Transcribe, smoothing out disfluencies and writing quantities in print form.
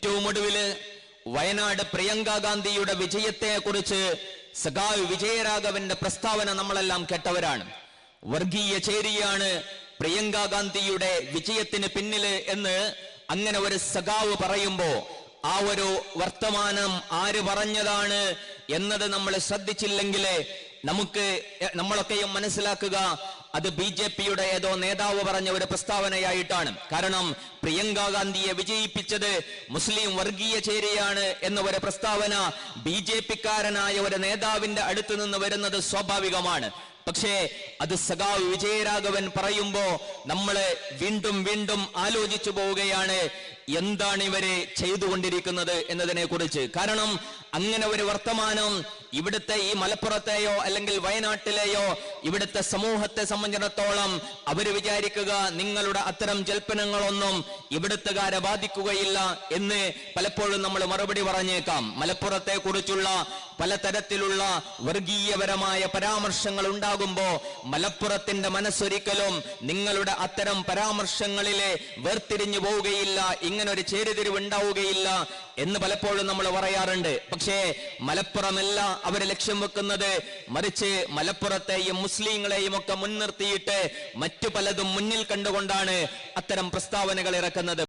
ഏറ്റവും ഒടുവില് വയനാട് പ്രിയങ്ക ഗാന്ധിയുടെ വിജയത്തെ കുറിച്ച് സഖാവ് വിജയരാഘവന്റെ പ്രസ്താവന നമ്മളെല്ലാം കേട്ടവരാണ്. വർഗീയ ചേരിയാണ് പ്രിയങ്ക ഗാന്ധിയുടെ വിജയത്തിന് പിന്നില് എന്ന് അങ്ങനെ ഒരു സഖാവ് പറയുമ്പോ ആ ഒരു വർത്തമാനം ആര് പറഞ്ഞതാണ് എന്നത് നമ്മൾ ശ്രദ്ധിച്ചില്ലെങ്കിൽ നമ്മളൊക്കെയും മനസ്സിലാക്കുക അത് BJPയുടെ ഏതോ നേതാവ് പറഞ്ഞ ഒരു പ്രസ്താവനയായിട്ടാണ്. കാരണം പ്രിയങ്ക ഗാന്ധിയെ വിജയിപ്പിച്ചത് മുസ്ലിം വർഗീയ ചേരിയാണ് എന്ന ഒരു പ്രസ്താവന BJPക്കാരനായ ഒരു നേതാവിന്റെ അടുത്ത് നിന്ന് വരുന്നത് സ്വാഭാവികമാണ്. പക്ഷേ അത് സഖാവ് വിജയരാഘവൻ പറയുമ്പോ നമ്മള് വീണ്ടും വീണ്ടും ആലോചിച്ചു പോവുകയാണ് എന്താണ് ഇവര് ചെയ്തുകൊണ്ടിരിക്കുന്നത് എന്നതിനെ കുറിച്ച്. കാരണം അങ്ങനെ ഒരു വർത്തമാനം ഇവിടുത്തെ ഈ മലപ്പുറത്തെയോ അല്ലെങ്കിൽ വയനാട്ടിലെയോ ഇവിടുത്തെ സമൂഹത്തെ സംബന്ധിച്ചിടത്തോളം അവര് വിചാരിക്കുക നിങ്ങളുടെ അത്തരം ജൽപ്പനങ്ങളൊന്നും ഇവിടുത്തുകാരെ ബാധിക്കുകയില്ല എന്ന് പലപ്പോഴും നമ്മൾ മറുപടി പറഞ്ഞേക്കാം. മലപ്പുറത്തെ കുറിച്ചുള്ള പലതരത്തിലുള്ള വർഗീയപരമായ പരാമർശങ്ങൾ ഉണ്ടാകുമ്പോ മലപ്പുറത്തിന്റെ മനസ്സൊരിക്കലും നിങ്ങളുടെ അത്തരം പരാമർശങ്ങളിലെ വേർതിരിഞ്ഞു പോവുകയില്ല, ഇങ്ങനൊരു ചേരിതിരിവ് ഉണ്ടാവുകയില്ല എന്ന് പലപ്പോഴും നമ്മൾ പറയാറുണ്ട്. പക്ഷേ മലപ്പുറമല്ല അവര് ലക്ഷ്യം വെക്കുന്നത്, മറിച്ച് മലപ്പുറത്തെയും മുസ്ലിങ്ങളെയും ഒക്കെ മുൻനിർത്തിയിട്ട് മറ്റു പലതും മുന്നിൽ കണ്ടുകൊണ്ടാണ് അത്തരം പ്രസ്താവനകൾ ഇറക്കുന്നത്.